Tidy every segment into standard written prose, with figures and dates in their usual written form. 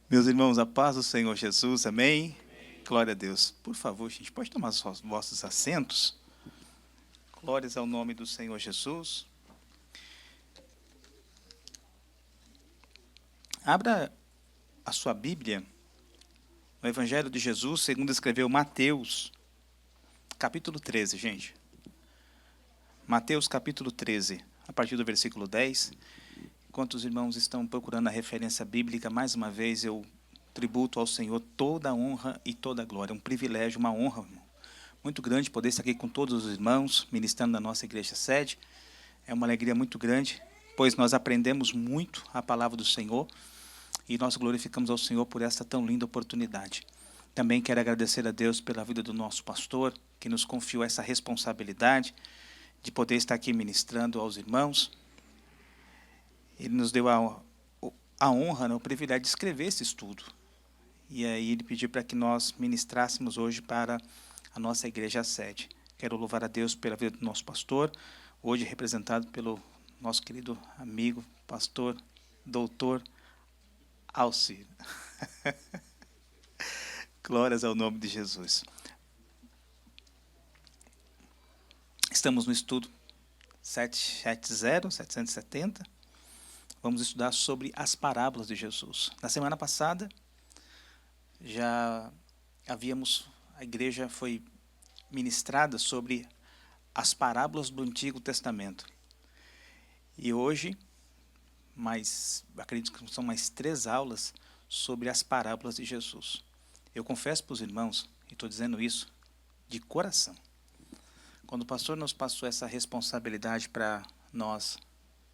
Meus irmãos, a paz do Senhor Jesus, amém? Glória a Deus. Por favor, gente, pode tomar os vossos assentos? Glórias ao nome do Senhor Jesus. Abra a sua Bíblia no Evangelho de Jesus, segundo escreveu Mateus, capítulo 13, gente. Mateus, capítulo 13, a partir do versículo 10. Enquanto os irmãos estão procurando a referência bíblica, mais uma vez eu tributo ao Senhor toda a honra e toda a glória. É um privilégio, uma honra muito grande poder estar aqui com todos os irmãos, ministrando na nossa igreja sede. É uma alegria muito grande, pois nós aprendemos muito a palavra do Senhor e nós glorificamos ao Senhor por esta tão linda oportunidade. Também quero agradecer a Deus pela vida do nosso pastor, que nos confiou essa responsabilidade de poder estar aqui ministrando aos irmãos. Ele nos deu a honra, o privilégio de escrever esse estudo. E aí ele pediu para que nós ministrássemos hoje para a nossa igreja sede. Quero louvar a Deus pela vida do nosso pastor, hoje representado pelo nosso querido amigo, pastor, doutor Alcir. Glórias ao nome de Jesus. Estamos no estudo 770. Vamos estudar sobre as parábolas de Jesus. Na semana passada, a igreja foi ministrada sobre as parábolas do Antigo Testamento. E hoje, acredito que são mais 3 aulas sobre as parábolas de Jesus. Eu confesso para os irmãos, e estou dizendo isso de coração, quando o pastor nos passou essa responsabilidade para nós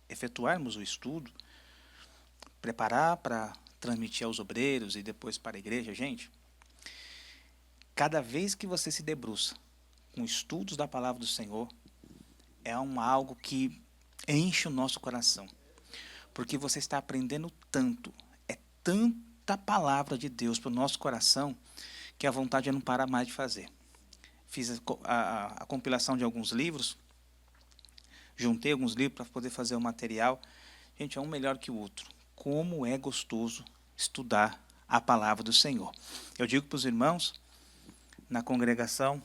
efetuarmos o estudo, preparar para transmitir aos obreiros e depois para a igreja, gente, cada vez que você se debruça com estudos da palavra do Senhor, é algo que enche o nosso coração, porque você está aprendendo tanto, é tanta palavra de Deus para o nosso coração, que a vontade é não parar mais de fazer. Fiz a compilação de alguns livros, juntei alguns livros para poder fazer o material. Gente, é um melhor que o outro. Como é gostoso estudar a palavra do Senhor. Eu digo para os irmãos, na congregação,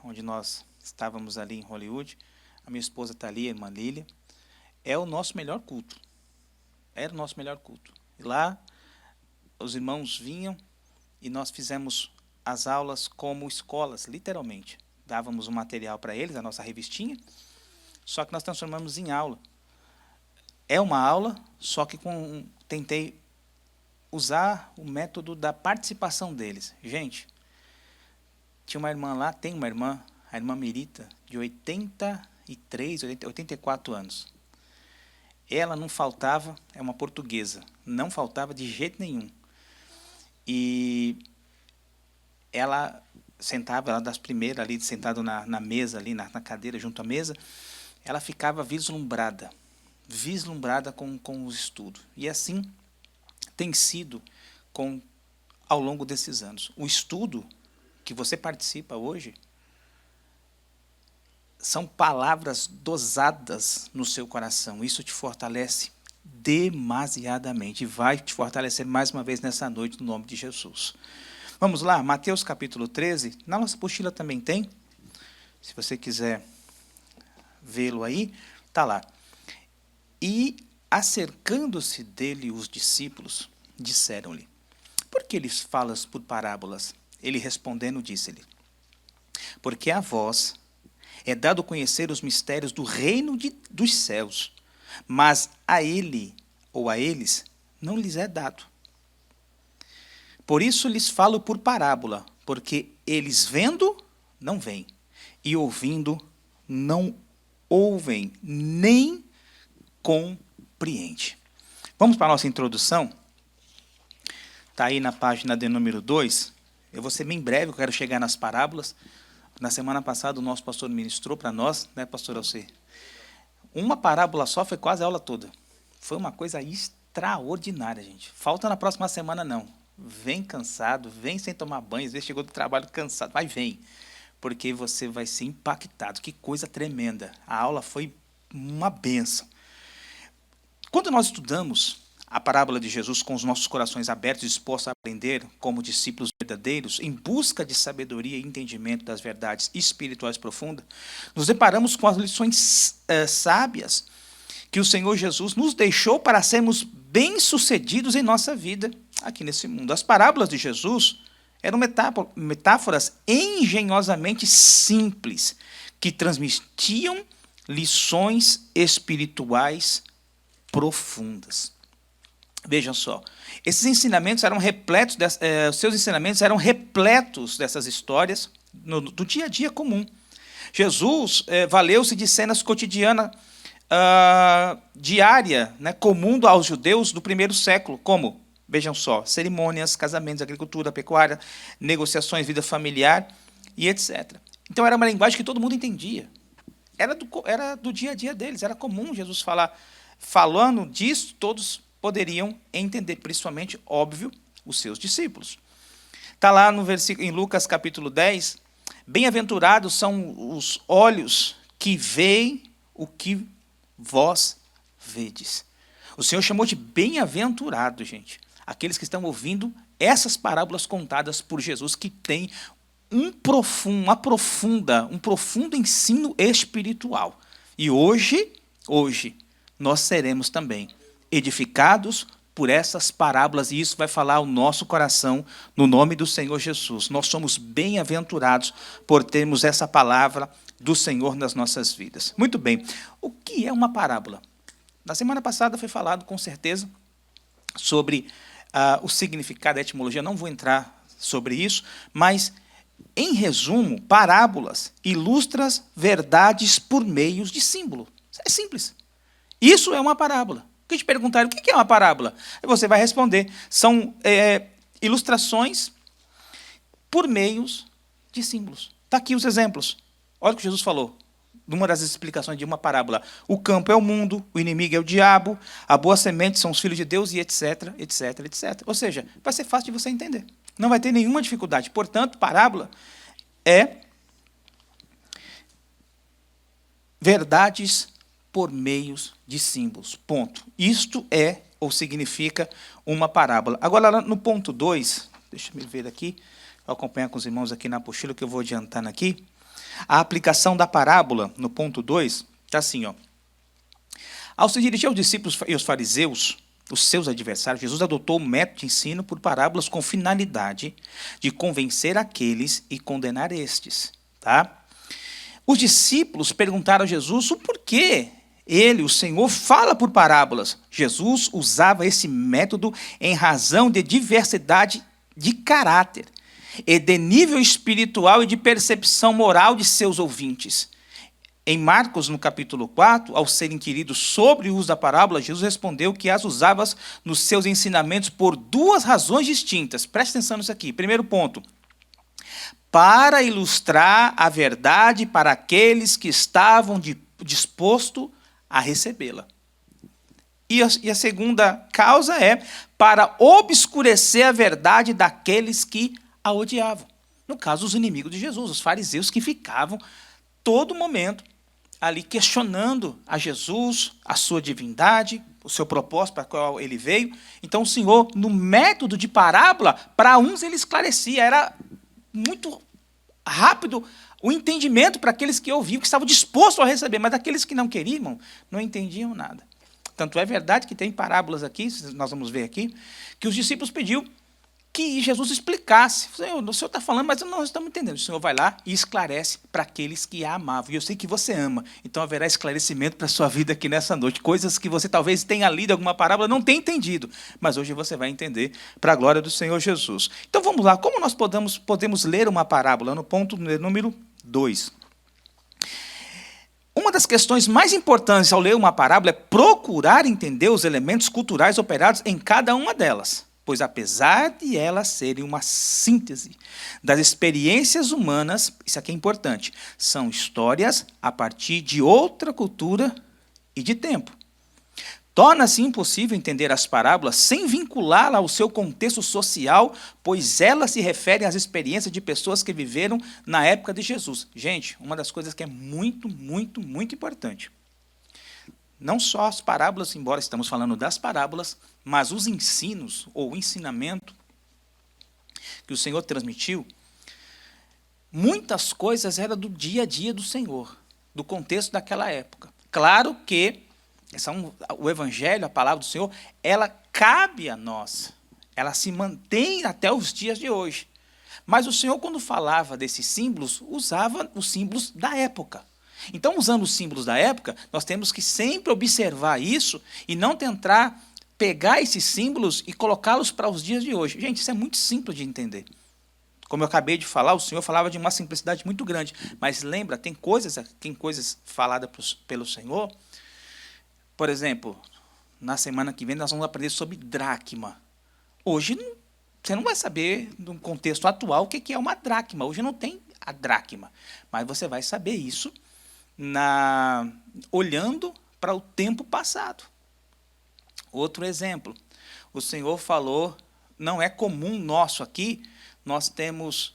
onde nós estávamos ali em Hollywood, a minha esposa está ali, a irmã Lília, é o nosso melhor culto. Era o nosso melhor culto. E lá, os irmãos vinham e nós fizemos as aulas como escolas, literalmente. Dávamos um material para eles, a nossa revistinha, só que nós transformamos em aula. É uma aula, só que tentei usar o método da participação deles. Gente, tinha uma irmã lá, tem uma irmã, a irmã Mirita, de 84 anos. Ela não faltava, é uma portuguesa, não faltava de jeito nenhum. E ela sentava, ela das primeiras ali, sentada na mesa, ali na cadeira, junto à mesa, ela ficava vislumbrada com os estudos. E assim tem sido ao longo desses anos. O estudo que você participa hoje são palavras dosadas no seu coração. Isso te fortalece demasiadamente e vai te fortalecer mais uma vez nessa noite no nome de Jesus. Vamos lá, Mateus capítulo 13. Na nossa apostila também tem. Se você quiser vê-lo aí, está lá. E, acercando-se dele os discípulos, disseram-lhe: por que lhes falas por parábolas? Ele respondendo disse-lhe: porque a vós é dado conhecer os mistérios do reino dos céus, mas a ele ou a eles não lhes é dado. Por isso lhes falo por parábola, porque eles vendo, não veem, e ouvindo, não ouvem, nem compreende. Vamos para a nossa introdução? Está aí na página de número 2. Eu vou ser bem breve, eu quero chegar nas parábolas. Na semana passada o nosso pastor ministrou para nós, né, pastor Alcir? Uma parábola só foi quase a aula toda. Foi uma coisa extraordinária, gente. Falta na próxima semana, não. Vem cansado, vem sem tomar banho, às vezes chegou do trabalho cansado, mas vem, porque você vai ser impactado. Que coisa tremenda. A aula foi uma bênção. Quando nós estudamos a parábola de Jesus com os nossos corações abertos, dispostos a aprender como discípulos verdadeiros, em busca de sabedoria e entendimento das verdades espirituais profundas, nos deparamos com as lições sábias que o Senhor Jesus nos deixou para sermos bem-sucedidos em nossa vida aqui nesse mundo. As parábolas de Jesus eram metáforas engenhosamente simples, que transmitiam lições espirituais profundas. Vejam só, esses ensinamentos eram repletos, os seus ensinamentos eram repletos dessas histórias do dia a dia comum. Jesus valeu-se de cenas cotidianas, diária, né, comum aos judeus do primeiro século, como, vejam só, cerimônias, casamentos, agricultura, pecuária, negociações, vida familiar e etc. Então, era uma linguagem que todo mundo entendia. Era do dia a dia deles, era comum Jesus falar. Falando disso, todos poderiam entender, principalmente, óbvio, os seus discípulos. Está lá no versículo, em Lucas capítulo 10, bem-aventurados são os olhos que veem o que vós vedes. O Senhor chamou de bem-aventurado, gente, aqueles que estão ouvindo essas parábolas contadas por Jesus, que tem um profundo ensino espiritual. E hoje, nós seremos também edificados por essas parábolas, e isso vai falar ao nosso coração, no nome do Senhor Jesus. Nós somos bem-aventurados por termos essa palavra do Senhor nas nossas vidas. Muito bem, o que é uma parábola? Na semana passada foi falado, com certeza, sobre o significado, a etimologia. Não vou entrar sobre isso, mas, em resumo, parábolas ilustram verdades por meio de símbolo. É simples. Isso é uma parábola. Se te perguntarem o que é uma parábola, você vai responder. São ilustrações por meios de símbolos. Está aqui os exemplos. Olha o que Jesus falou, numa das explicações de uma parábola. O campo é o mundo, o inimigo é o diabo, a boa semente são os filhos de Deus, e etc, etc, etc. Ou seja, vai ser fácil de você entender. Não vai ter nenhuma dificuldade. Portanto, parábola é verdades por meios de símbolos. Ponto. Isto é ou significa uma parábola. Agora, no ponto 2, deixa eu ver aqui, vou acompanhar com os irmãos aqui na apostila, que eu vou adiantando aqui. A aplicação da parábola, no ponto 2, está assim, ó. Ao se dirigir aos discípulos e aos fariseus, os seus adversários, Jesus adotou o método de ensino por parábolas com finalidade de convencer aqueles e condenar estes. Tá? Os discípulos perguntaram a Jesus o porquê ele, o Senhor, fala por parábolas. Jesus usava esse método em razão de diversidade de caráter e de nível espiritual e de percepção moral de seus ouvintes. Em Marcos, no capítulo 4, ao ser inquirido sobre o uso da parábola, Jesus respondeu que as usava nos seus ensinamentos por duas razões distintas. Preste atenção nisso aqui. Primeiro ponto, para ilustrar a verdade para aqueles que estavam dispostos a recebê-la. E a segunda causa é para obscurecer a verdade daqueles que a odiavam. No caso, os inimigos de Jesus, os fariseus, que ficavam todo momento ali questionando a Jesus, a sua divindade, o seu propósito para o qual ele veio. Então, o Senhor, no método de parábola, para uns ele esclarecia, era muito rápido o entendimento para aqueles que ouviam, que estavam dispostos a receber, mas aqueles que não queriam, não entendiam nada. Tanto é verdade que tem parábolas aqui, nós vamos ver aqui, que os discípulos pediu que Jesus explicasse. O Senhor está falando, mas nós não estamos entendendo. O Senhor vai lá e esclarece para aqueles que a amavam. E eu sei que você ama, então haverá esclarecimento para a sua vida aqui nessa noite. Coisas que você talvez tenha lido alguma parábola, não tenha entendido, mas hoje você vai entender para a glória do Senhor Jesus. Então vamos lá, como nós podemos ler uma parábola? No ponto número 2. Uma das questões mais importantes ao ler uma parábola é procurar entender os elementos culturais operados em cada uma delas, pois apesar de elas serem uma síntese das experiências humanas, isso aqui é importante, são histórias a partir de outra cultura e de tempo. Torna-se impossível entender as parábolas sem vinculá-la ao seu contexto social, pois elas se referem às experiências de pessoas que viveram na época de Jesus. Gente, uma das coisas que é muito, muito, muito importante. não só as parábolas, embora estamos falando das parábolas, mas os ensinos, ou o ensinamento que o Senhor transmitiu, muitas coisas eram do dia a dia do Senhor, do contexto daquela época. Claro que o Evangelho, a palavra do Senhor, ela cabe a nós, ela se mantém até os dias de hoje. Mas o Senhor, quando falava desses símbolos, usava os símbolos da época. Então, usando os símbolos da época, nós temos que sempre observar isso e não tentar pegar esses símbolos e colocá-los para os dias de hoje. Gente, isso é muito simples de entender. Como eu acabei de falar, o Senhor falava de uma simplicidade muito grande. Mas lembra, tem coisas faladas pelo Senhor. Por exemplo, na semana que vem nós vamos aprender sobre dracma. Hoje você não vai saber, no contexto atual, o que é uma dracma. Hoje não tem a dracma. Mas você vai saber isso olhando para o tempo passado. Outro exemplo, o Senhor falou, não é comum nosso aqui, nós temos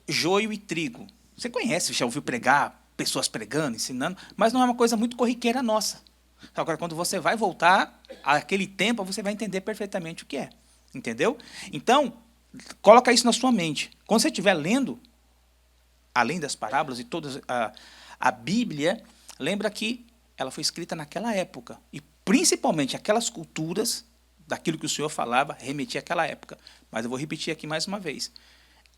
joio e trigo. Você conhece, já ouviu pregar, pessoas pregando, ensinando, mas não é uma coisa muito corriqueira nossa. Agora, quando você vai voltar àquele tempo, você vai entender perfeitamente o que é. Entendeu? Então, coloca isso na sua mente. Quando você estiver lendo, além das parábolas e toda a Bíblia, lembra que ela foi escrita naquela época. E, principalmente, aquelas culturas, daquilo que o Senhor falava, remetia àquela época. Mas eu vou repetir aqui mais uma vez.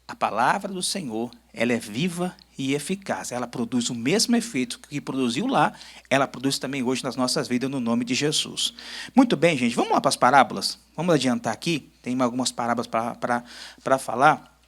A palavra do Senhor, ela é viva e eficaz. Ela produz o mesmo efeito que produziu lá, ela produz também hoje nas nossas vidas, no nome de Jesus. Muito bem, gente, vamos lá para as parábolas? Vamos adiantar aqui, tem algumas parábolas para falar.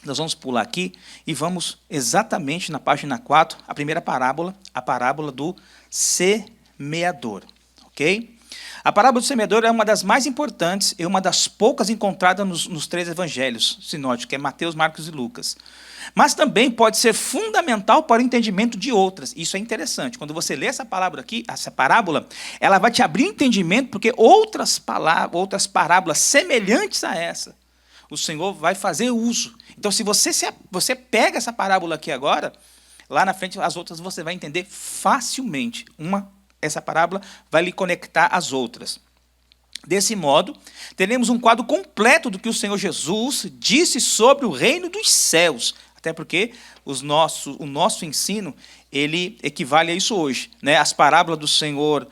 Nós vamos pular aqui e vamos exatamente na página 4, a primeira parábola, a parábola do semeador. Ok? A parábola do semeador é uma das mais importantes e uma das poucas encontradas nos 3 evangelhos sinóticos, que é Mateus, Marcos e Lucas. Mas também pode ser fundamental para o entendimento de outras. Isso é interessante. Quando você lê essa palavra aqui, essa parábola, ela vai te abrir entendimento, porque outras parábolas semelhantes a essa, o Senhor vai fazer uso. Então, se você pega essa parábola aqui agora, lá na frente, as outras você vai entender facilmente. Essa parábola vai lhe conectar às outras. Desse modo, teremos um quadro completo do que o Senhor Jesus disse sobre o reino dos céus. Até porque o nosso ensino, ele equivale a isso hoje. Né? As parábolas do Senhor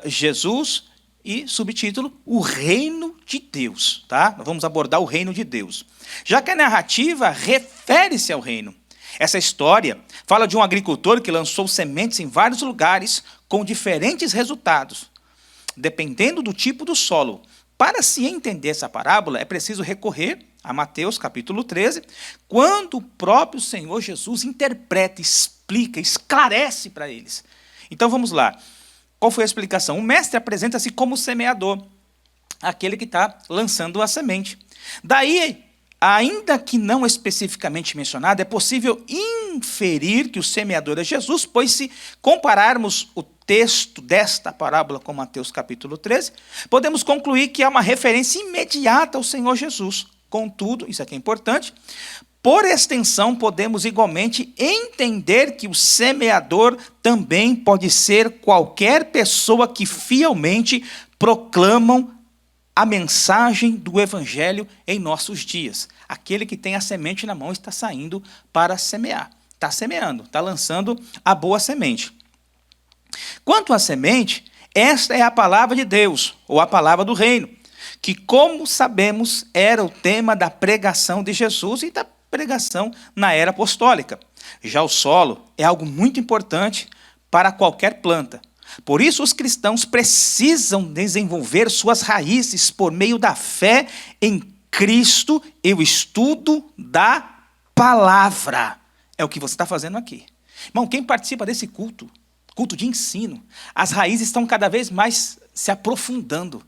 Jesus e, subtítulo, o reino de Deus. Tá? Vamos abordar o reino de Deus. Já que a narrativa refere-se ao reino. Essa história fala de um agricultor que lançou sementes em vários lugares com diferentes resultados, dependendo do tipo do solo. Para se entender essa parábola, é preciso recorrer a Mateus, capítulo 13, quando o próprio Senhor Jesus interpreta, explica, esclarece para eles. Então vamos lá. Qual foi a explicação? O mestre apresenta-se como semeador, aquele que está lançando a semente. Daí, ainda que não especificamente mencionado, é possível inferir que o semeador é Jesus, pois se compararmos o texto desta parábola com Mateus capítulo 13, podemos concluir que há uma referência imediata ao Senhor Jesus. Contudo, isso aqui é importante, por extensão, podemos igualmente entender que o semeador também pode ser qualquer pessoa que fielmente proclamam a mensagem do Evangelho em nossos dias. Aquele que tem a semente na mão está saindo para semear. Está semeando, está lançando a boa semente. Quanto à semente, esta é a palavra de Deus, ou a palavra do reino, que, como sabemos, era o tema da pregação de Jesus e da pregação na era apostólica. Já o solo é algo muito importante para qualquer planta. Por isso, os cristãos precisam desenvolver suas raízes por meio da fé em Cristo e o estudo da palavra. É o que você está fazendo aqui. Irmão, quem participa desse culto de ensino, as raízes estão cada vez mais se aprofundando.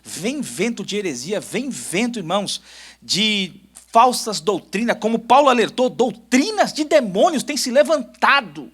Vem vento de heresia, vem vento, irmãos, de falsas doutrinas, como Paulo alertou, doutrinas de demônios têm se levantado.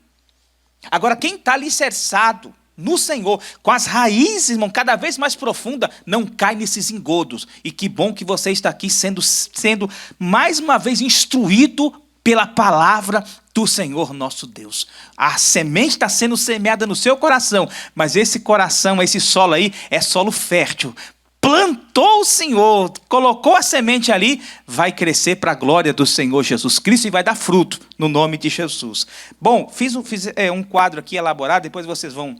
Agora, quem está alicerçado no Senhor, com as raízes, irmão, cada vez mais profunda, não cai nesses engodos. E que bom que você está aqui sendo mais uma vez instruído pela palavra do Senhor nosso Deus. A semente está sendo semeada no seu coração, mas esse coração, esse solo aí, é solo fértil. Plantou o Senhor, colocou a semente ali, vai crescer para a glória do Senhor Jesus Cristo e vai dar fruto no nome de Jesus. Bom, fiz um quadro aqui elaborado, depois vocês vão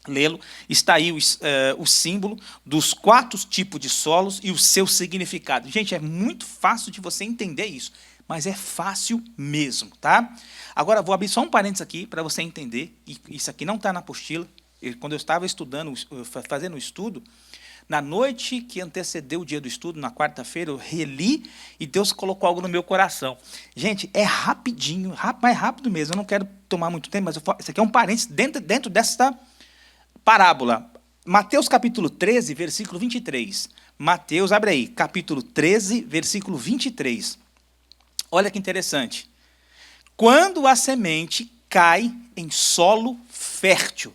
lê-lo. Está aí o símbolo dos 4 tipos de solos e o seu significado. Gente, é muito fácil de você entender isso, mas é fácil mesmo, tá? Agora, vou abrir só um parênteses aqui para você entender, e isso aqui não está na apostila. Quando eu estava estudando, fazendo o estudo, na noite que antecedeu o dia do estudo, na quarta-feira, eu reli e Deus colocou algo no meu coração. Gente, é rapidinho, mais rápido mesmo, eu não quero tomar muito tempo, mas isso aqui é um parênteses dentro dessa parábola. Mateus capítulo 13, versículo 23. Mateus, abre aí, capítulo 13, versículo 23. Olha que interessante. Quando a semente cai em solo fértil.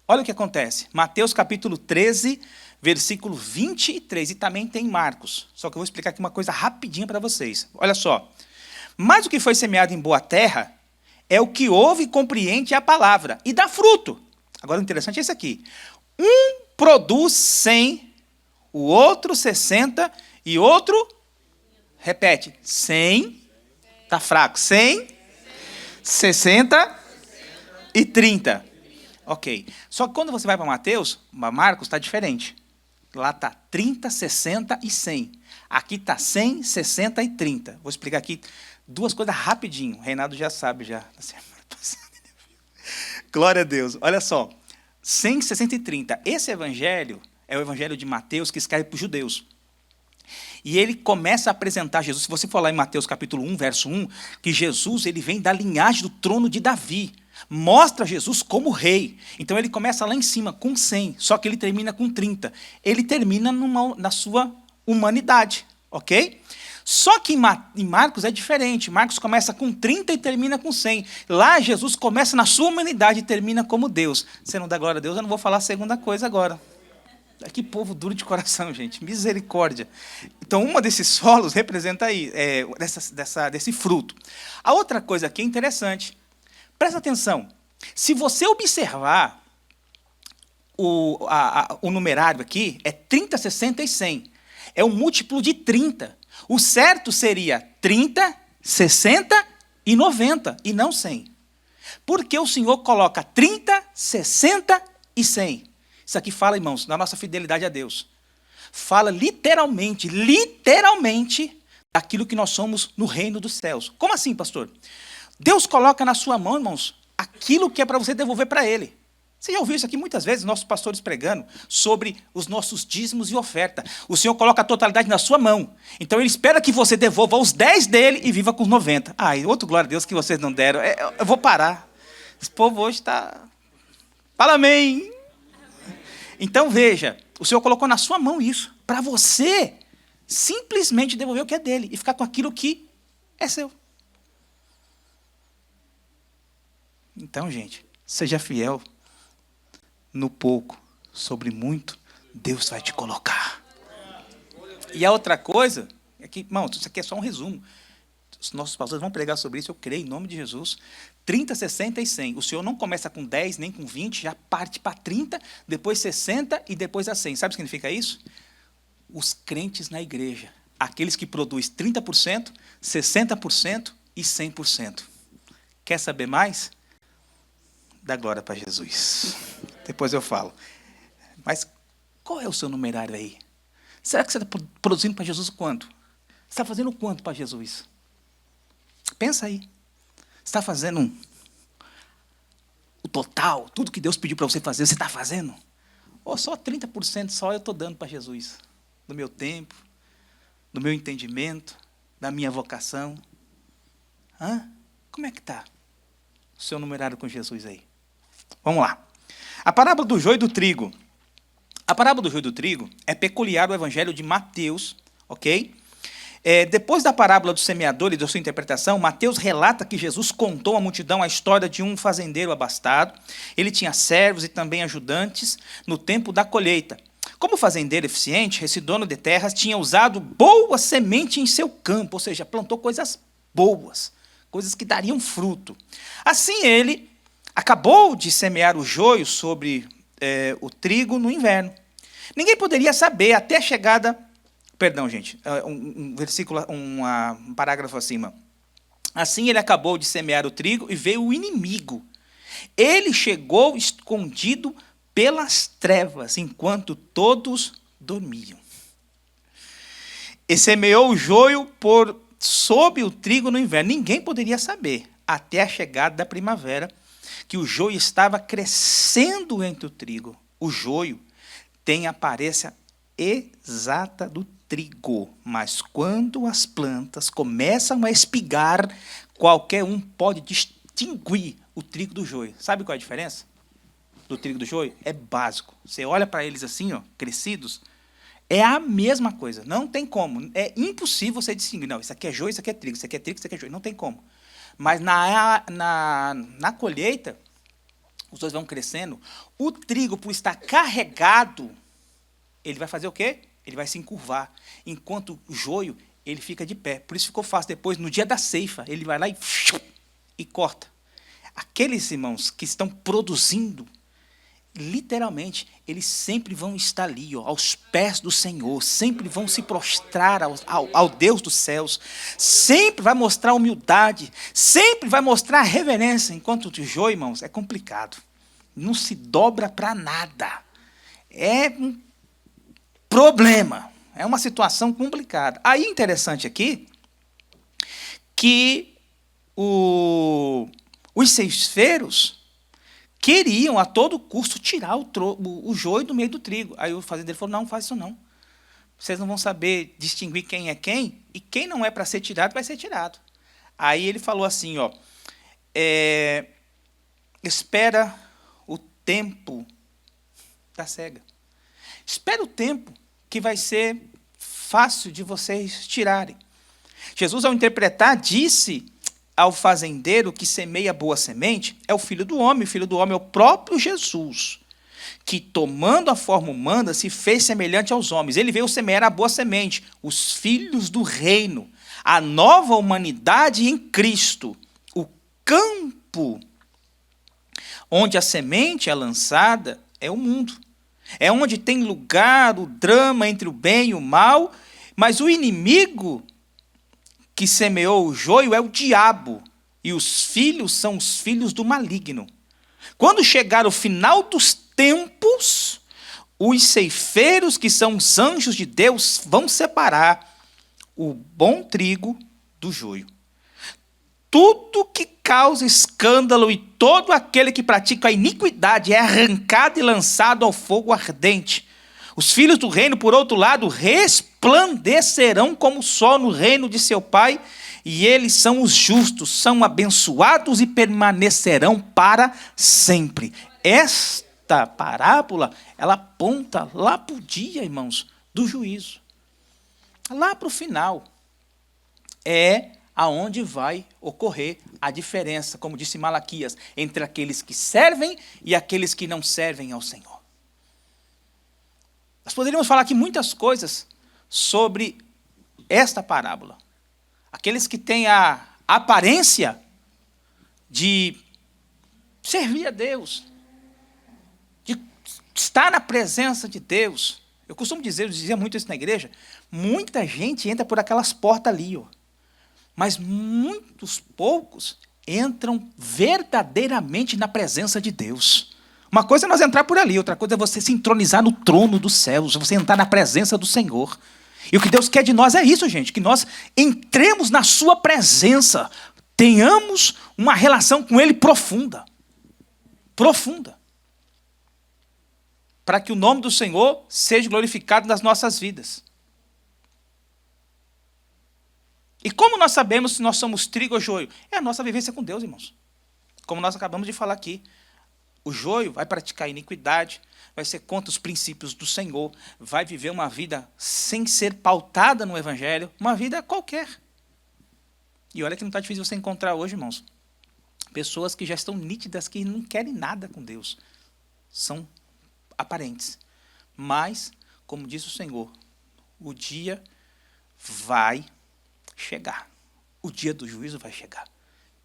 Olha o que acontece. Mateus capítulo 13, versículo 23. E também tem Marcos. Só que eu vou explicar aqui uma coisa rapidinho para vocês. Olha só. Mas o que foi semeado em boa terra é o que ouve e compreende a palavra e dá fruto. Agora o interessante é esse aqui. Um produz 100, o outro 60 e outro, repete, 100, está fraco, 100, 60 e 30. Ok. Só que quando você vai para Marcos está diferente. Lá está 30, 60 e 100. Aqui está 100, 60 e 30. Vou explicar aqui 2 coisas rapidinho. O Reinaldo já sabe, já. Glória a Deus. Olha só. 100, 60 e 30. Esse evangelho é o evangelho de Mateus que escreve para os judeus. E ele começa a apresentar Jesus. Se você for lá em Mateus capítulo 1, verso 1, que Jesus ele vem da linhagem do trono de Davi. Mostra Jesus como rei. Então ele começa lá em cima com 100, só que ele termina com 30. Ele termina na sua humanidade, ok? Só que em Marcos é diferente. Marcos começa com 30 e termina com 100. Lá Jesus começa na sua humanidade e termina como Deus. Você não dá glória a Deus, eu não vou falar a segunda coisa agora. Que povo duro de coração, gente. Misericórdia. Então, uma desses solos representa aí, desse fruto. A outra coisa aqui é interessante. Presta atenção. Se você observar o numerário aqui, é 30, 60 e 100. É um múltiplo de 30. O certo seria 30, 60 e 90, e não 100. Porque o Senhor coloca 30, 60 e 100. Isso aqui fala, irmãos, da nossa fidelidade a Deus. Fala literalmente, daquilo que nós somos no reino dos céus. Como assim, pastor? Deus coloca na sua mão, irmãos, aquilo que é para você devolver para Ele. Você já ouviu isso aqui muitas vezes, nossos pastores pregando sobre os nossos dízimos e oferta. O Senhor coloca a totalidade na sua mão. Então, Ele espera que você devolva os 10 dele e viva com os 90. E outro glória a Deus que vocês não deram. Eu vou parar. Esse povo hoje está... Fala amém. Então, veja, o Senhor colocou na sua mão isso, para você simplesmente devolver o que é dele e ficar com aquilo que é seu. Então, gente, seja fiel no pouco, sobre muito, Deus vai te colocar. E a outra coisa, é que, irmão, isso aqui é só um resumo. Os nossos pastores vão pregar sobre isso, eu creio, em nome de Jesus. 30, 60 e 100. O Senhor não começa com 10, nem com 20, já parte para 30, depois 60 e depois a 100. Sabe o que significa isso? Os crentes na igreja, aqueles que produzem 30%, 60% e 100%. Quer saber mais? Dá glória para Jesus. Depois eu falo. Mas qual é o seu numerário aí? Será que você está produzindo para Jesus quanto? Você está fazendo quanto para Jesus? Pensa aí. Você está fazendo o total, tudo que Deus pediu para você fazer, você está fazendo? Ou só 30% só eu estou dando para Jesus? Do meu tempo, do meu entendimento, da minha vocação. Como é que está o seu numerário com Jesus aí? Vamos lá. A parábola do joio e do trigo. A parábola do joio e do trigo é peculiar ao evangelho de Mateus, ok? Depois da parábola do semeador e da sua interpretação, Mateus relata que Jesus contou à multidão a história de um fazendeiro abastado. Ele tinha servos e também ajudantes no tempo da colheita. Como fazendeiro eficiente, esse dono de terras tinha usado boa semente em seu campo, ou seja, plantou coisas boas, coisas que dariam fruto. Assim ele acabou de semear o joio sobre o trigo no inverno. Ninguém poderia saber até a chegada... Perdão, gente, um versículo, um parágrafo acima. Assim ele acabou de semear o trigo e veio o inimigo. Ele chegou escondido pelas trevas, enquanto todos dormiam. E semeou o joio sob o trigo no inverno. Ninguém poderia saber, até a chegada da primavera, que o joio estava crescendo entre o trigo. O joio tem a aparência exata do trigo, mas quando as plantas começam a espigar, qualquer um pode distinguir o trigo do joio. Sabe qual é a diferença do trigo do joio? É básico. Você olha para eles assim, ó, crescidos, é a mesma coisa. Não tem como. É impossível você distinguir. Não, isso aqui é joio, isso aqui é trigo, isso aqui é trigo, isso aqui é joio. Não tem como. Mas na colheita, os dois vão crescendo. O trigo, por estar carregado, ele vai fazer o quê? Ele vai se encurvar. Enquanto o joio, ele fica de pé. Por isso ficou fácil. Depois, no dia da ceifa, ele vai lá e corta. Aqueles irmãos que estão produzindo, literalmente, eles sempre vão estar ali, ó, aos pés do Senhor, sempre vão se prostrar ao Deus dos céus, sempre vai mostrar humildade, sempre vai mostrar reverência, enquanto o joio, irmãos, é complicado, não se dobra para nada, é um problema, é uma situação complicada. Aí, interessante aqui, que os ceifeiros queriam a todo custo tirar o joio do meio do trigo. Aí o fazendeiro falou, não, faz isso não. Vocês não vão saber distinguir quem é quem, e quem não é para ser tirado, vai ser tirado. Aí ele falou assim, ó, espera o tempo da cega. Espera o tempo que vai ser fácil de vocês tirarem. Jesus, ao interpretar, disse ao fazendeiro que semeia boa semente, é o Filho do Homem. O Filho do Homem é o próprio Jesus, que, tomando a forma humana, se fez semelhante aos homens. Ele veio semear a boa semente, os filhos do reino, a nova humanidade em Cristo. O campo onde a semente é lançada é o mundo. É onde tem lugar o drama entre o bem e o mal, mas o inimigo que semeou o joio é o diabo, e os filhos são os filhos do maligno. Quando chegar o final dos tempos, os ceifeiros, que são os anjos de Deus, vão separar o bom trigo do joio. Tudo que causa escândalo e todo aquele que pratica a iniquidade é arrancado e lançado ao fogo ardente. Os filhos do reino, por outro lado, resplandecerão como o sol no reino de seu Pai, e eles são os justos, são abençoados e permanecerão para sempre. Esta parábola, ela aponta lá para o dia, irmãos, do juízo. Lá para o final. É aonde vai ocorrer a diferença, como disse Malaquias, entre aqueles que servem e aqueles que não servem ao Senhor. Nós poderíamos falar aqui muitas coisas sobre esta parábola. Aqueles que têm a aparência de servir a Deus, de estar na presença de Deus. Eu costumo dizer, eu dizia muito isso na igreja, muita gente entra por aquelas portas ali, ó, mas muitos poucos entram verdadeiramente na presença de Deus. Uma coisa é nós entrar por ali, outra coisa é você se entronizar no trono dos céus, você entrar na presença do Senhor. E o que Deus quer de nós é isso, gente, que nós entremos na sua presença, tenhamos uma relação com Ele profunda. Profunda. Para que o nome do Senhor seja glorificado nas nossas vidas. E como nós sabemos se nós somos trigo ou joio? É a nossa vivência com Deus, irmãos. Como nós acabamos de falar aqui. O joio vai praticar iniquidade, vai ser contra os princípios do Senhor, vai viver uma vida sem ser pautada no Evangelho, uma vida qualquer. E olha que não está difícil você encontrar hoje, irmãos, pessoas que já estão nítidas, que não querem nada com Deus. São aparentes. Mas, como diz o Senhor, o dia vai chegar. O dia do juízo vai chegar.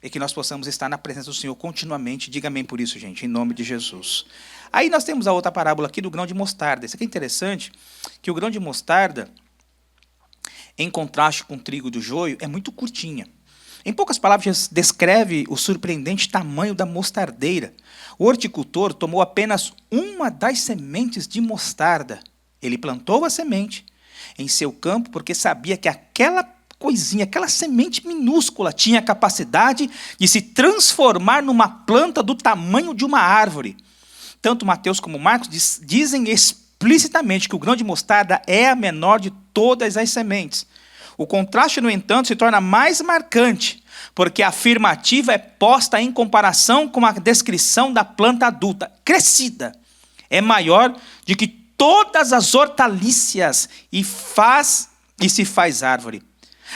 é que nós possamos estar na presença do Senhor continuamente. Diga amém por isso, gente, em nome de Jesus. Aí nós temos a outra parábola aqui do grão de mostarda. Isso aqui é interessante, que o grão de mostarda, em contraste com o trigo do joio, é muito curtinha. Em poucas palavras, descreve o surpreendente tamanho da mostardeira. O horticultor tomou apenas uma das sementes de mostarda. Ele plantou a semente em seu campo porque sabia que aquela coisinha, aquela semente minúscula tinha a capacidade de se transformar numa planta do tamanho de uma árvore. Tanto Mateus como Marcos dizem explicitamente que o grão de mostarda é a menor de todas as sementes. O contraste, no entanto, se torna mais marcante, porque a afirmativa é posta em comparação com a descrição da planta adulta, crescida. É maior do que todas as hortaliças e se faz árvore.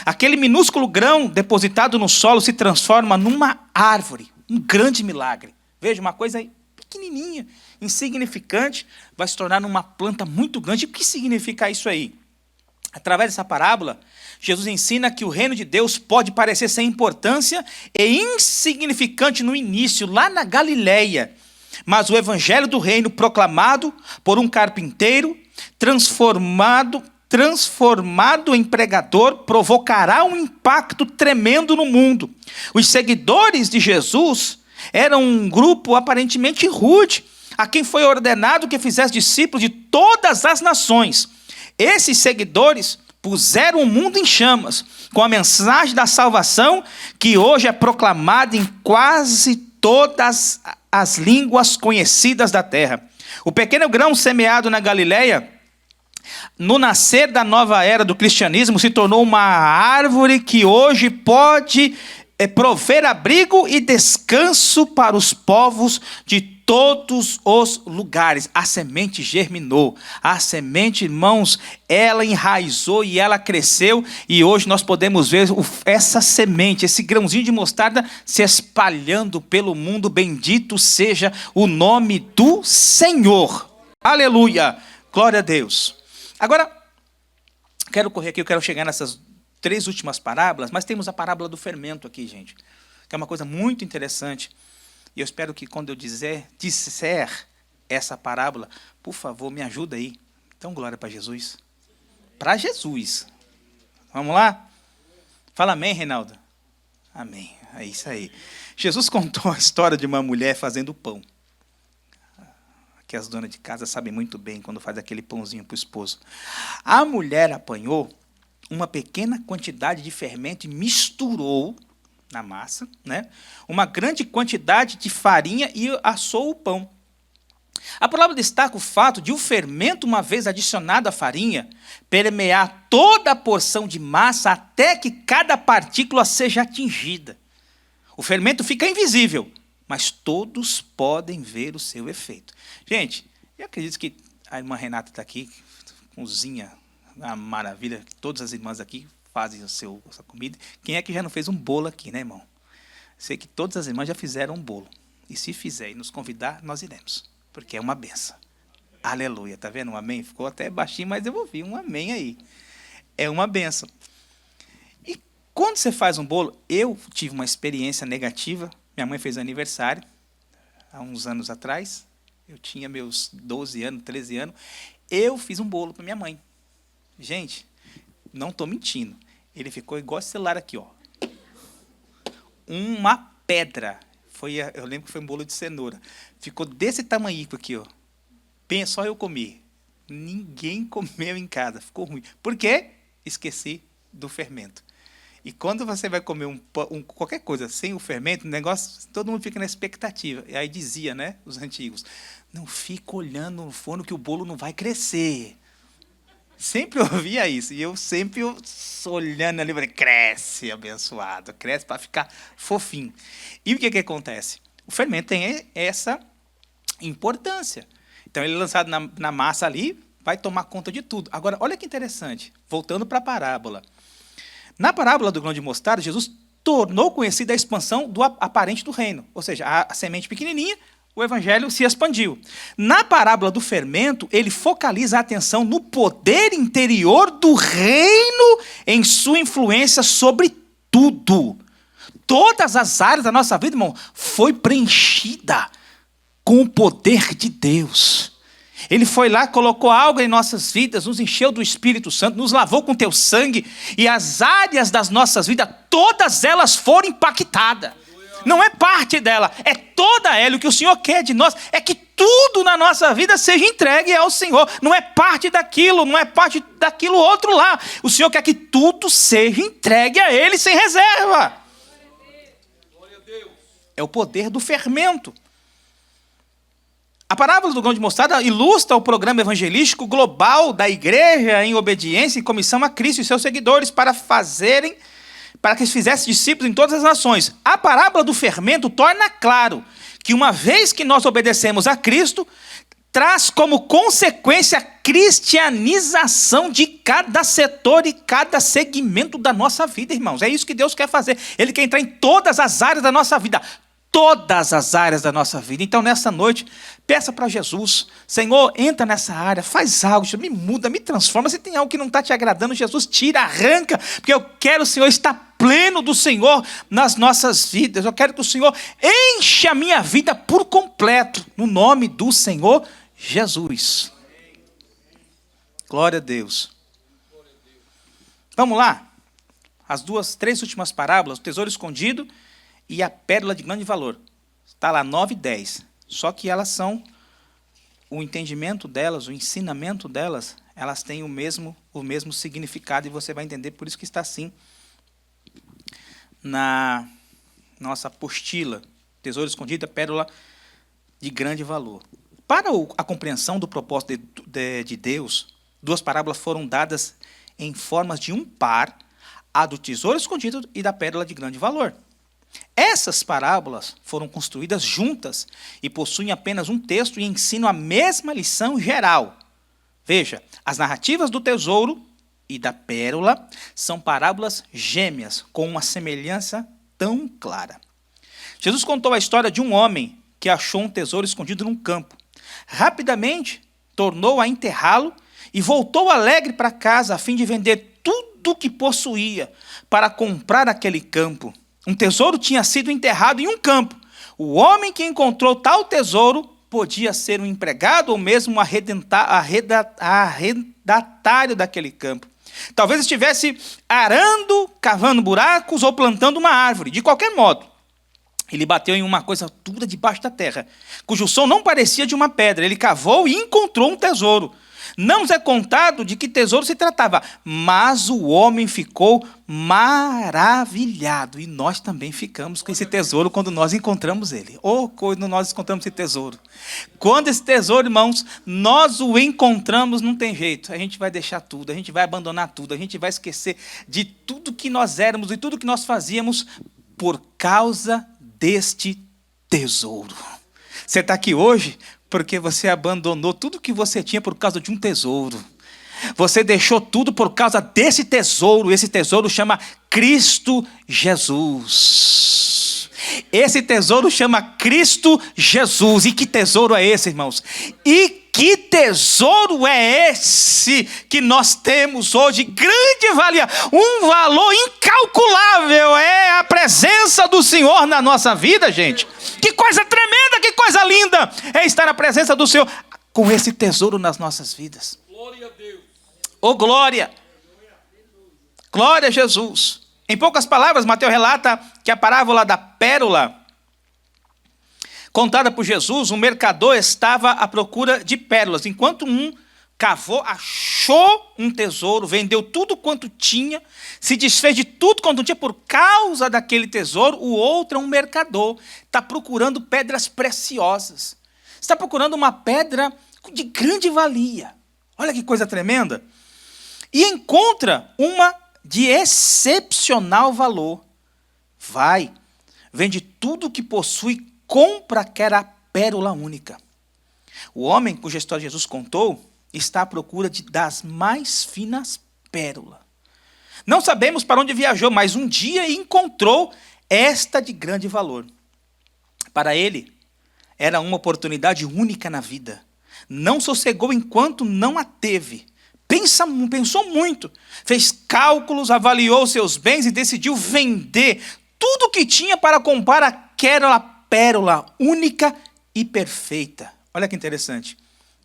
Aquele minúsculo grão depositado no solo se transforma numa árvore, um grande milagre. Veja, uma coisa pequenininha, insignificante, vai se tornar uma planta muito grande. E o que significa isso aí? Através dessa parábola, Jesus ensina que o reino de Deus pode parecer sem importância e insignificante no início, lá na Galileia. Mas o evangelho do reino proclamado por um carpinteiro, transformado em pregador, provocará um impacto tremendo no mundo. Os seguidores de Jesus eram um grupo aparentemente rude, a quem foi ordenado que fizesse discípulos de todas as nações. Esses seguidores puseram o mundo em chamas com a mensagem da salvação que hoje é proclamada em quase todas as línguas conhecidas da terra. O pequeno grão semeado na Galileia, no nascer da nova era do cristianismo, se tornou uma árvore que hoje pode prover abrigo e descanso para os povos de todos os lugares. A semente germinou, a semente, irmãos, ela enraizou e ela cresceu, e hoje nós podemos ver essa semente, esse grãozinho de mostarda se espalhando pelo mundo. Bendito seja o nome do Senhor. Aleluia, glória a Deus. Agora, quero correr aqui, eu quero chegar nessas 3 últimas parábolas, mas temos a parábola do fermento aqui, gente, que é uma coisa muito interessante. E eu espero que quando eu disser essa parábola, por favor, me ajuda aí. Então, glória para Jesus. Para Jesus. Vamos lá? Fala amém, Reinaldo. Amém. É isso aí. Jesus contou a história de uma mulher fazendo pão. Que as donas de casa sabem muito bem quando faz aquele pãozinho para o esposo. A mulher apanhou uma pequena quantidade de fermento e misturou na massa, né, uma grande quantidade de farinha e assou o pão. A palavra destaca o fato de o fermento, uma vez adicionado à farinha, permear toda a porção de massa até que cada partícula seja atingida. O fermento fica invisível, mas todos podem ver o seu efeito. Gente, eu acredito que a irmã Renata está aqui, cozinha, uma maravilha, todas as irmãs aqui fazem a sua comida. Quem é que já não fez um bolo aqui, né, irmão? Sei que todas as irmãs já fizeram um bolo. E se fizer e nos convidar, nós iremos, porque é uma benção. Aleluia, tá vendo? Um amém? Ficou até baixinho, mas eu ouvi um amém aí. É uma benção. E quando você faz um bolo, eu tive uma experiência negativa. Minha mãe fez aniversário, há uns anos atrás. Eu tinha meus 12 anos, 13 anos. Eu fiz um bolo para minha mãe. Gente, não estou mentindo. Ele ficou igual esse celular aqui, ó. Uma pedra. Eu lembro que foi um bolo de cenoura. Ficou desse tamanhico aqui, ó. Bem, só eu comi. Ninguém comeu em casa. Ficou ruim. Por quê? Esqueci do fermento. E quando você vai comer qualquer coisa sem o fermento, o negócio, todo mundo fica na expectativa. E aí dizia, né, os antigos, não fica olhando no forno que o bolo não vai crescer. Sempre ouvia isso. E eu sempre olhando ali, falei, cresce, abençoado. Cresce para ficar fofinho. E o que acontece? O fermento tem essa importância. Então, ele é lançado na massa ali, vai tomar conta de tudo. Agora, olha que interessante. Voltando para a parábola. Na parábola do grão de mostarda, Jesus tornou conhecida a expansão do aparente do reino. Ou seja, a semente pequenininha, o evangelho se expandiu. Na parábola do fermento, ele focaliza a atenção no poder interior do reino em sua influência sobre tudo. Todas as áreas da nossa vida, irmão, foi preenchida com o poder de Deus. Ele foi lá, colocou algo em nossas vidas, nos encheu do Espírito Santo, nos lavou com teu sangue, e as áreas das nossas vidas, todas elas foram impactadas. Não é parte dela, é toda ela. O que o Senhor quer de nós é que tudo na nossa vida seja entregue ao Senhor. Não é parte daquilo, não é parte daquilo outro lá. O Senhor quer que tudo seja entregue a Ele sem reserva. É o poder do fermento. A parábola do grão de mostarda ilustra o programa evangelístico global da igreja em obediência e comissão a Cristo e seus seguidores para que eles fizessem discípulos em todas as nações. A parábola do fermento torna claro que uma vez que nós obedecemos a Cristo, traz como consequência a cristianização de cada setor e cada segmento da nossa vida, irmãos. É isso que Deus quer fazer. Ele quer entrar em todas as áreas da nossa vida. Todas as áreas da nossa vida. Então, nessa noite, peça para Jesus: Senhor, entra nessa área, faz algo, me muda, me transforma. Se tem algo que não está te agradando, Jesus, tira, arranca, porque eu quero, Senhor, estar pleno do Senhor nas nossas vidas. Eu quero que o Senhor encha a minha vida por completo, no nome do Senhor Jesus. Glória a Deus. Vamos lá. As três últimas parábolas, o tesouro escondido e a pérola de grande valor. Está lá 9 e 10. Só que elas são, o entendimento delas, o ensinamento delas, elas têm o mesmo significado, e você vai entender por isso que está assim na nossa apostila. Tesouro escondido, a pérola de grande valor. Para a compreensão do propósito de Deus, duas parábolas foram dadas em formas de um par, a do tesouro escondido e da pérola de grande valor. Essas parábolas foram construídas juntas e possuem apenas um texto e ensinam a mesma lição geral. Veja, as narrativas do tesouro e da pérola são parábolas gêmeas, com uma semelhança tão clara. Jesus contou a história de um homem que achou um tesouro escondido num campo. Rapidamente, tornou a enterrá-lo e voltou alegre para casa a fim de vender tudo o que possuía para comprar aquele campo. Um tesouro tinha sido enterrado em um campo. O homem que encontrou tal tesouro podia ser um empregado ou mesmo um arrendatário daquele campo. Talvez estivesse arando, cavando buracos ou plantando uma árvore. De qualquer modo, ele bateu em uma coisa dura debaixo da terra, cujo som não parecia de uma pedra. Ele cavou e encontrou um tesouro. Não nos é contado de que tesouro se tratava, mas o homem ficou maravilhado. E nós também ficamos com esse tesouro quando nós encontramos ele. Quando nós encontramos esse tesouro. Quando esse tesouro, irmãos, nós o encontramos, não tem jeito. A gente vai deixar tudo, a gente vai abandonar tudo, a gente vai esquecer de tudo que nós éramos e tudo que nós fazíamos por causa deste tesouro. Você está aqui hoje porque você abandonou tudo que você tinha por causa de um tesouro. Você deixou tudo por causa desse tesouro. Esse tesouro chama Cristo Jesus. Esse tesouro chama Cristo Jesus. E que tesouro é esse, irmãos? E que tesouro é esse que nós temos hoje? Grande valia, um valor incalculável é a presença do Senhor na nossa vida, gente. Que coisa tremenda, que coisa linda é estar na presença do Senhor com esse tesouro nas nossas vidas. Glória a Deus. Oh, glória. Glória a Jesus. Em poucas palavras, Mateus relata que a parábola da pérola contada por Jesus, um mercador estava à procura de pérolas. Enquanto um cavou, achou um tesouro, vendeu tudo quanto tinha, se desfez de tudo quanto tinha por causa daquele tesouro, o outro é um mercador, está procurando pedras preciosas. Está procurando uma pedra de grande valia. Olha que coisa tremenda. E encontra uma de excepcional valor. Vai, vende tudo o que possui, compra aquela pérola única. O homem cuja história Jesus contou está à procura das mais finas pérolas. Não sabemos para onde viajou, mas um dia encontrou esta de grande valor. Para ele, era uma oportunidade única na vida. Não sossegou enquanto não a teve. Pensou muito, fez cálculos, avaliou seus bens e decidiu vender tudo que tinha para comprar aquela pérola única e perfeita. Olha que interessante.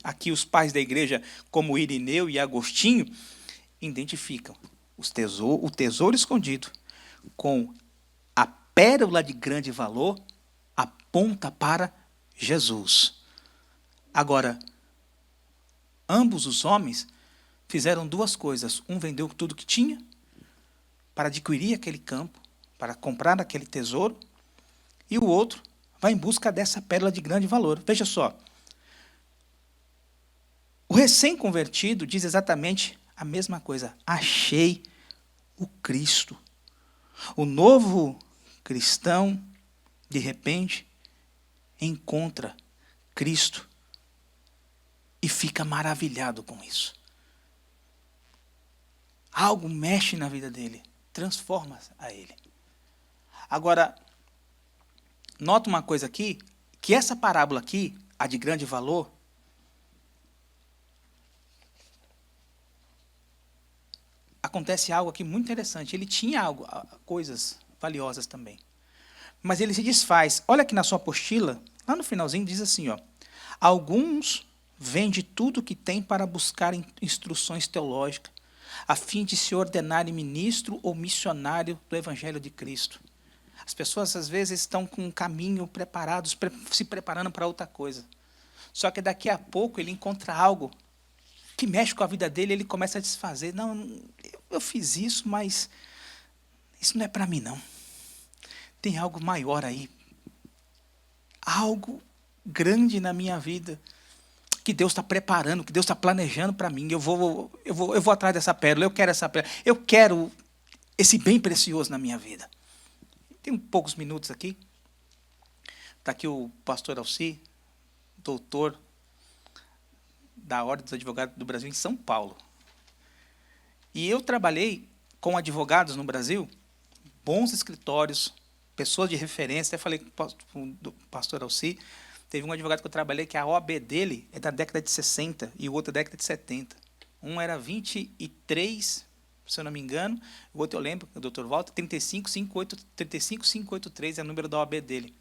Aqui os pais da igreja, como Irineu e Agostinho, identificam o tesouro escondido com a pérola de grande valor, aponta para Jesus. Agora, ambos os homens fizeram duas coisas. Um vendeu tudo que tinha para adquirir aquele campo, para comprar aquele tesouro, e o outro vai em busca dessa pérola de grande valor. Veja só, o recém-convertido diz exatamente a mesma coisa. Achei o Cristo. O novo cristão, de repente, encontra Cristo e fica maravilhado com isso. Algo mexe na vida dele, transforma a ele. Agora, nota uma coisa aqui, que essa parábola aqui, a de grande valor, acontece algo aqui muito interessante. Ele tinha coisas valiosas também. Mas ele se desfaz. Olha aqui na sua apostila, lá no finalzinho diz assim, ó, alguns vendem tudo que tem para buscar instruções teológicas, a fim de se ordenarem ministro ou missionário do Evangelho de Cristo. As pessoas, às vezes, estão com um caminho preparados, se preparando para outra coisa. Só que daqui a pouco ele encontra algo que mexe com a vida dele, ele começa a desfazer. Não, eu fiz isso, mas isso não é para mim, não. Tem algo maior aí. Algo grande na minha vida que Deus está preparando, que Deus está planejando para mim. Eu vou atrás dessa pérola, eu quero essa pérola, eu quero esse bem precioso na minha vida. Tem poucos minutos aqui. Está aqui o pastor Alci, doutor da Ordem dos Advogados do Brasil em São Paulo. E eu trabalhei com advogados no Brasil, bons escritórios, pessoas de referência. Até falei com o pastor Alci, teve um advogado que eu trabalhei que a OAB dele é da década de 60 e o outro da década de 70. Um era 23, se eu não me engano, o outro eu lembro, o Dr. Walter, 35583 é o número da OAB dele.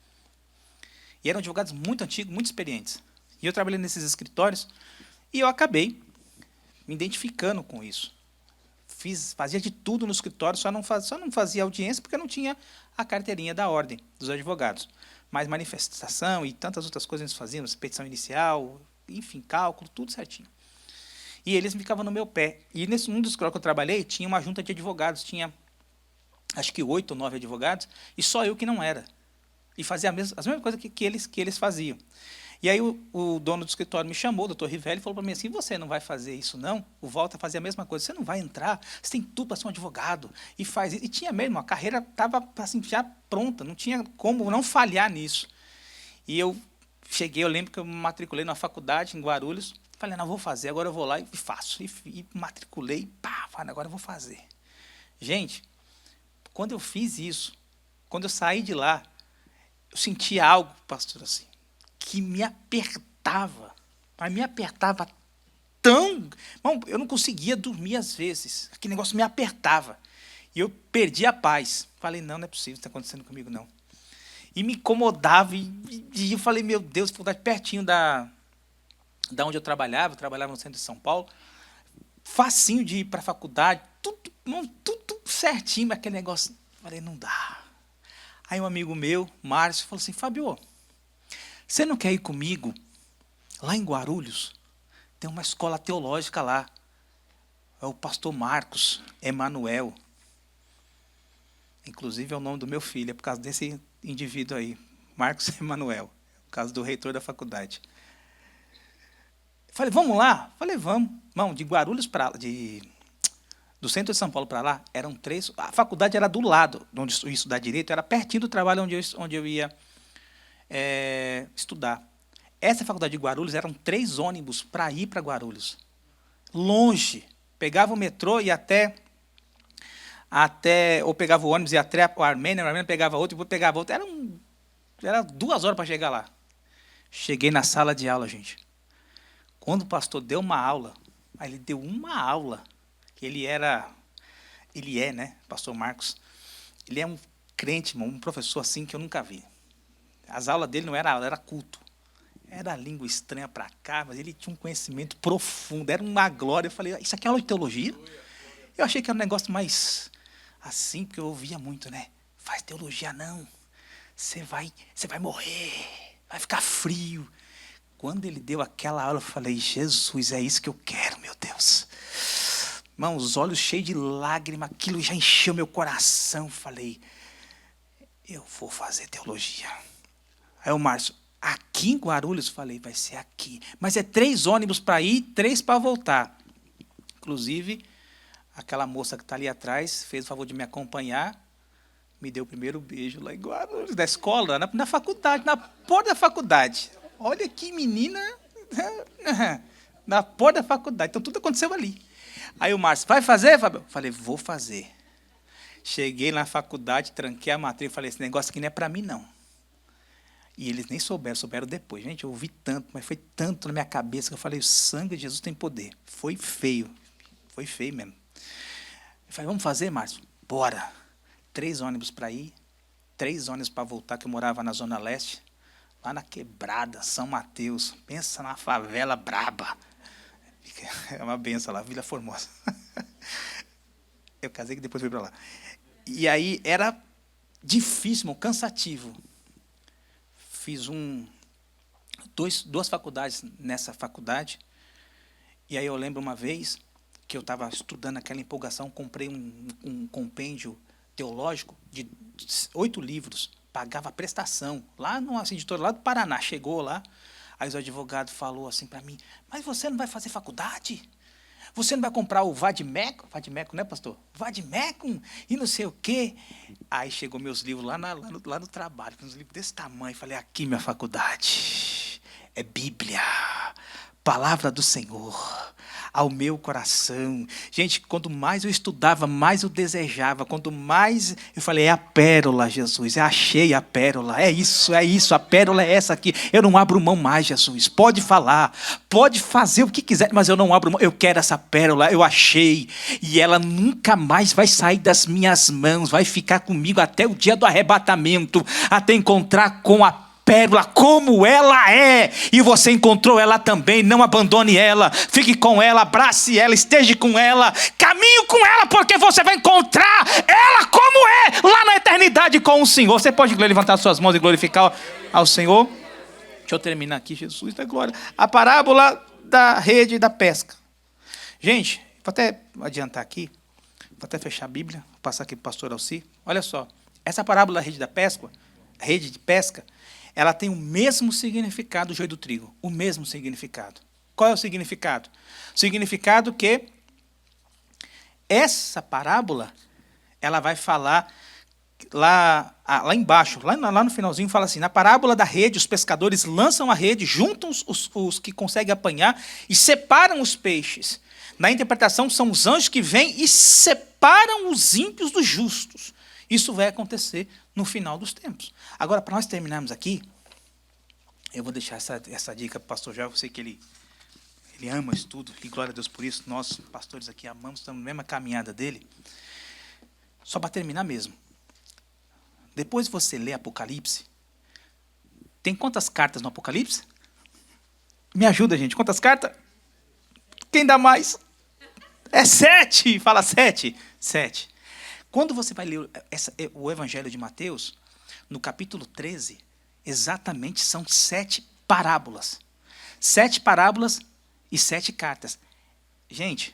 E eram advogados muito antigos, muito experientes. E eu trabalhei nesses escritórios e eu acabei me identificando com isso. Fazia de tudo no escritório, só não fazia audiência porque eu não tinha a carteirinha da ordem dos advogados. Mas manifestação e tantas outras coisas eles faziam, petição inicial, enfim, cálculo, tudo certinho. E eles ficavam no meu pé. E nesse um dos escritórios que eu trabalhei, tinha uma junta de advogados, tinha acho que 8 ou 9 advogados, e só eu que não era. E fazia as mesmas coisas que eles faziam. E aí o dono do escritório me chamou, o doutor Rivelli, e falou para mim assim, você não vai fazer isso não? O Walter fazia a mesma coisa, você não vai entrar, você tem tudo para ser um advogado, e faz isso. E tinha mesmo, a carreira estava assim, já pronta, não tinha como não falhar nisso. E eu cheguei, eu lembro que eu me matriculei na faculdade em Guarulhos, falei, não, vou fazer, agora eu vou lá e faço. E matriculei, pá, falei, agora eu vou fazer. Gente, quando eu fiz isso, quando eu saí de lá, eu senti algo, pastor, assim, que me apertava. Mas me apertava tão... Bom, eu não conseguia dormir às vezes. Aquele negócio me apertava. E eu perdi a paz. Falei, não é possível, isso está acontecendo comigo, não. E me incomodava. E eu falei, meu Deus, faculdade pertinho da onde eu trabalhava no centro de São Paulo. Facinho de ir para a faculdade. Tudo certinho, mas aquele negócio... Falei, não dá. Aí um amigo meu, Márcio, falou assim, Fábio, você não quer ir comigo lá em Guarulhos? Tem uma escola teológica lá. É o pastor Marcos Emanuel. Inclusive é o nome do meu filho, é por causa desse indivíduo aí. Marcos Emanuel. Por causa do reitor da faculdade. Falei, vamos lá? Falei, vamos. Não, de Guarulhos para do centro de São Paulo para lá, eram 3. A faculdade era do lado, onde eu ia estudar direito, era pertinho do trabalho onde eu ia estudar. Essa faculdade de Guarulhos eram 3 ônibus para ir para Guarulhos. Longe. Pegava o metrô e ou pegava o ônibus e até o Armênia pegava outro, e depois pegava outro. Era 2 horas para chegar lá. Cheguei na sala de aula, gente. Quando o pastor deu uma aula, aí ele deu uma aula, que ele é, né, pastor Marcos, ele é um crente, irmão, um professor assim que eu nunca vi. As aulas dele não era culto. Era língua estranha para cá, mas ele tinha um conhecimento profundo. Era uma glória. Eu falei, isso aqui é aula de teologia? Eu achei que era um negócio mais assim, porque eu ouvia muito, né? Faz teologia não. Você vai morrer. Vai ficar frio. Quando ele deu aquela aula, eu falei, Jesus, é isso que eu quero, meu Deus. Irmão, os olhos cheios de lágrima, aquilo já encheu meu coração. Falei, eu vou fazer teologia. Aí o Márcio, aqui em Guarulhos? Falei, vai ser aqui. Mas é 3 ônibus para ir, 3 para voltar. Inclusive, aquela moça que está ali atrás fez o favor de me acompanhar, me deu o primeiro beijo lá em Guarulhos, da escola, na faculdade, na porta da faculdade. Olha que menina, na porta da faculdade. Então, tudo aconteceu ali. Aí o Márcio, vai fazer, Fábio? Falei, vou fazer. Cheguei na faculdade, tranquei a matrícula, falei, esse negócio aqui não é para mim, não. E eles nem souberam depois. Gente, eu ouvi tanto, mas foi tanto na minha cabeça que eu falei, o sangue de Jesus tem poder. Foi feio mesmo. Eu falei, vamos fazer, Márcio? Bora. 3 ônibus para ir, 3 ônibus para voltar, que eu morava na Zona Leste, lá na Quebrada, São Mateus. Pensa na favela braba. É uma benção lá, Vila Formosa. Eu casei que depois fui para lá. E aí era difícil, cansativo. Fiz 2 faculdades nessa faculdade. E aí eu lembro uma vez que eu estava estudando aquela empolgação, comprei um compêndio teológico de 8 livros, pagava a prestação, lá numa editora lá do Paraná, chegou lá, aí o advogado falou assim para mim, mas você não vai fazer faculdade? Você não vai comprar o Vadimeco, né, pastor? Vadimeco e não sei o quê. Aí chegou meus livros lá no trabalho, uns livros desse tamanho, falei, aqui minha faculdade, é Bíblia, palavra do Senhor, ao meu coração. Gente, quanto mais eu estudava, mais eu desejava. Quanto mais eu falei, é a pérola, Jesus. Eu achei a pérola. É isso, a pérola é essa aqui. Eu não abro mão mais, Jesus. Pode falar, pode fazer o que quiser, mas eu não abro mão. Eu quero essa pérola, eu achei. E ela nunca mais vai sair das minhas mãos. Vai ficar comigo até o dia do arrebatamento, até encontrar com a pérola como ela é, e você encontrou ela também. Não abandone ela, fique com ela, abrace ela, esteja com ela, caminhe com ela, porque você vai encontrar ela como é lá na eternidade com o Senhor. Você pode levantar suas mãos e glorificar ao Senhor? Deixa eu terminar aqui, Jesus da glória. A parábola da rede da pesca. Gente, vou até adiantar aqui, vou até fechar a Bíblia, vou passar aqui para o pastor Alci. Olha só, essa parábola da rede de pesca, ela tem o mesmo significado do joio do trigo. O mesmo significado. Qual é o significado? O significado que essa parábola, ela vai falar lá embaixo, lá no finalzinho, fala assim, na parábola da rede, os pescadores lançam a rede, juntam os que conseguem apanhar e separam os peixes. Na interpretação, são os anjos que vêm e separam os ímpios dos justos. Isso vai acontecer no final dos tempos. Agora, para nós terminarmos aqui, eu vou deixar essa dica para o pastor Joel. Eu sei que ele ama o estudo, e glória a Deus por isso. Nós, pastores aqui, amamos, estamos na mesma caminhada dele. Só para terminar mesmo. Depois você lê Apocalipse. Tem quantas cartas no Apocalipse? Me ajuda, gente. Quantas cartas? Quem dá mais? É 7. Fala 7. 7. Quando você vai ler o Evangelho de Mateus, no capítulo 13, exatamente são 7 parábolas. 7 parábolas e 7 cartas. Gente,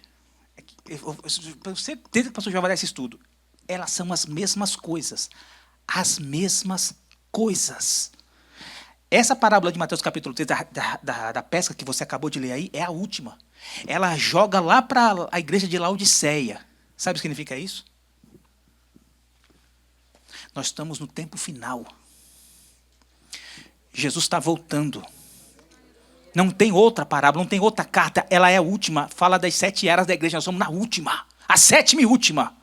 eu certeza que o pastor já vai dar esse estudo. Elas são as mesmas coisas. As mesmas coisas. Essa parábola de Mateus capítulo 13, da pesca que você acabou de ler aí, é a última. Ela joga lá para a igreja de Laodiceia. Sabe o que significa isso? Nós estamos no tempo final. Jesus está voltando. Não tem outra parábola, não tem outra carta. Ela é a última. Fala das 7 eras da igreja. Nós somos na última. A 7ª e última.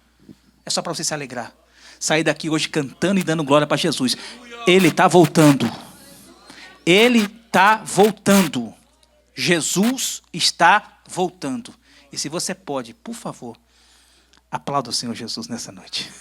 É só para você se alegrar. Sair daqui hoje cantando e dando glória para Jesus. Ele está voltando. Ele está voltando. Jesus está voltando. E se você pode, por favor, aplauda o Senhor Jesus nessa noite.